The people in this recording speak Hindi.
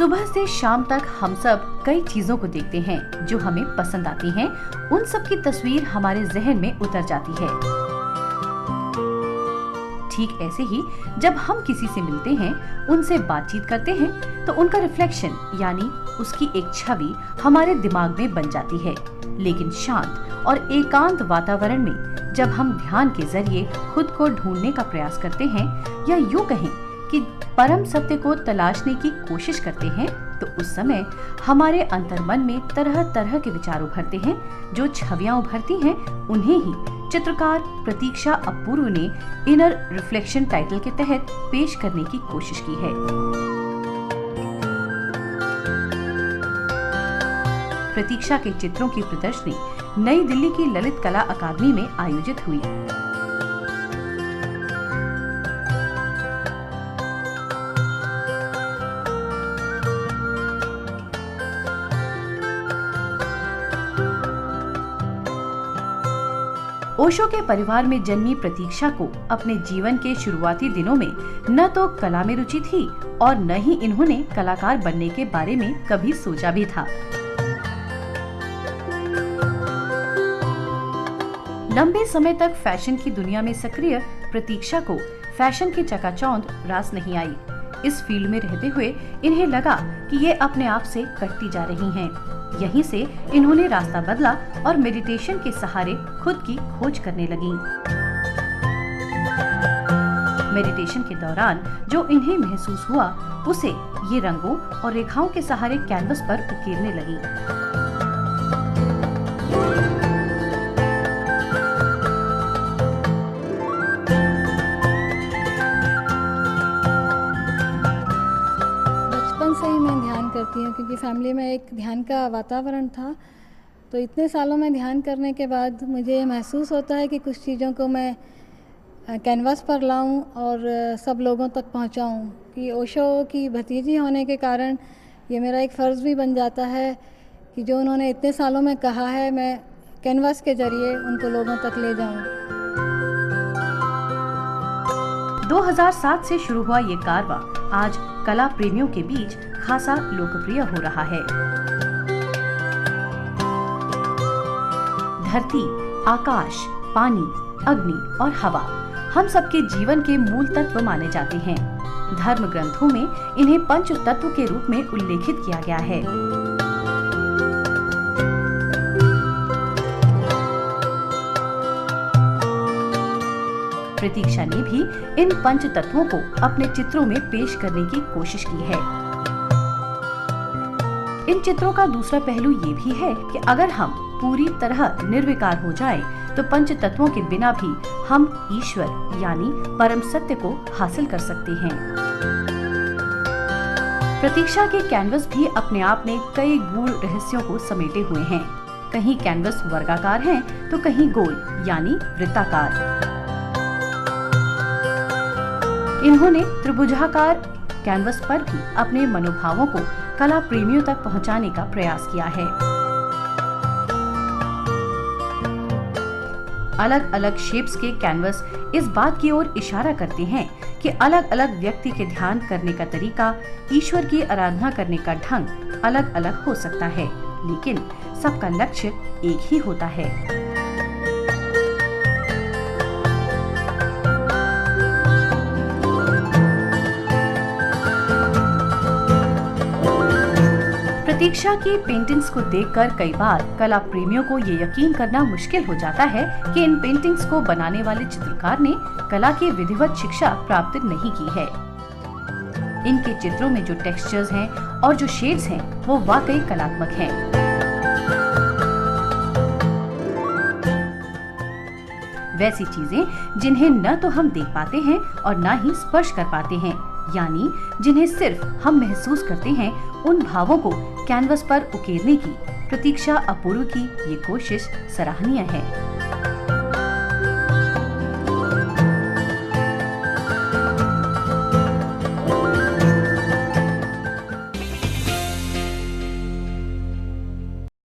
सुबह से शाम तक हम सब कई चीजों को देखते हैं जो हमें पसंद आती हैं। उन सब की तस्वीर हमारे जहन में उतर जाती है। ठीक ऐसे ही जब हम किसी से मिलते हैं, उनसे बातचीत करते हैं, तो उनका रिफ्लेक्शन यानी उसकी एक छवि हमारे दिमाग में बन जाती है। लेकिन शांत और एकांत वातावरण में जब हम ध्यान के जरिए खुद को ढूंढने का प्रयास करते हैं, या यूं कहें कि परम सत्य को तलाशने की कोशिश करते हैं, तो उस समय हमारे अंतर्मन में तरह तरह के विचार उभरते हैं। जो छवियां उभरती हैं, उन्हें ही चित्रकार प्रतीक्षा अपूर्व ने इनर रिफ्लेक्शन टाइटल के तहत पेश करने की कोशिश की है। प्रतीक्षा के चित्रों की प्रदर्शनी नई दिल्ली की ललित कला अकादमी में आयोजित हुई। ओशो के परिवार में जन्मी प्रतीक्षा को अपने जीवन के शुरुआती दिनों में न तो कला में रुचि थी और न ही इन्होंने कलाकार बनने के बारे में कभी सोचा भी था। लंबे समय तक फैशन की दुनिया में सक्रिय प्रतीक्षा को फैशन की चकाचौंध रास नहीं आई। इस फील्ड में रहते हुए इन्हें लगा कि ये अपने आप से कटती जा रही हैं। यहीं से इन्होंने रास्ता बदला और मेडिटेशन के सहारे खुद की खोज करने लगीं। मेडिटेशन के दौरान जो इन्हें महसूस हुआ, उसे ये रंगों और रेखाओं के सहारे कैनवस पर उकेरने लगीं। से ही मैं ध्यान करती हूँ क्योंकि फैमिली में एक ध्यान का वातावरण था। तो इतने सालों में ध्यान करने के बाद मुझे ये महसूस होता है कि कुछ चीज़ों को मैं कैनवास पर लाऊं और सब लोगों तक पहुंचाऊं। कि ओशो की भतीजी होने के कारण ये मेरा एक फ़र्ज़ भी बन जाता है कि जो उन्होंने इतने सालों में कहा है, मैं कैनवास के ज़रिए उनको लोगों तक ले जाऊँ। 2007 से शुरू हुआ ये कारवां आज कला प्रेमियों के बीच खासा लोकप्रिय हो रहा है। धरती, आकाश, पानी, अग्नि और हवा हम सबके जीवन के मूल तत्व माने जाते हैं। धर्म ग्रंथों में इन्हें पंच तत्व के रूप में उल्लेखित किया गया है। प्रतीक्षा ने भी इन पंच तत्वों को अपने चित्रों में पेश करने की कोशिश की है। इन चित्रों का दूसरा पहलू ये भी है कि अगर हम पूरी तरह निर्विकार हो जाएं, तो पंच तत्वों के बिना भी हम ईश्वर यानी परम सत्य को हासिल कर सकते हैं। प्रतीक्षा के कैनवस भी अपने आप में कई गूढ़ रहस्यों को समेटे हुए हैं। कहीं कैनवस वर्गाकार हैं, तो कहीं गोल यानी वृत्ताकार। इन्होंने त्रिभुजाकार कैनवस पर भी अपने मनोभावों को कला प्रेमियों तक पहुंचाने का प्रयास किया है। अलग अलग शेप्स के कैनवस इस बात की ओर इशारा करते हैं कि अलग अलग व्यक्ति के ध्यान करने का तरीका, ईश्वर की आराधना करने का ढंग अलग अलग हो सकता है, लेकिन सबका लक्ष्य एक ही होता है। प्रतीक्षा की पेंटिंग्स को देखकर कई बार कला प्रेमियों को ये यकीन करना मुश्किल हो जाता है कि इन पेंटिंग्स को बनाने वाले चित्रकार ने कला की विधिवत शिक्षा प्राप्त नहीं की है। इनके चित्रों में जो टेक्सचर्स हैं और जो शेड्स हैं, वो वाकई कलात्मक हैं। वैसी चीजें जिन्हें न तो हम देख पाते हैं और न ही स्पर्श कर पाते हैं, यानी जिन्हें सिर्फ हम महसूस करते हैं, उन भावों को कैनवस पर उकेरने की प्रतीक्षा अपूर्व की ये कोशिश सराहनीय है।